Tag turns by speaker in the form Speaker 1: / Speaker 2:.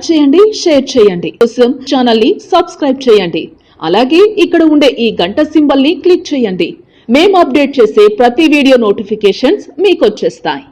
Speaker 1: చేయండి, షేర్ చేయండి. కోసం ఛానల్ ని సబ్స్క్రైబ్ చేయండి. అలాగే ఇక్కడ ఉండే ఈ గంట సింబల్ ని క్లిక్ చేయండి. మేము అప్డేట్ చేసే ప్రతి వీడియో నోటిఫికేషన్స్ మీకు వచ్చేస్తాయి.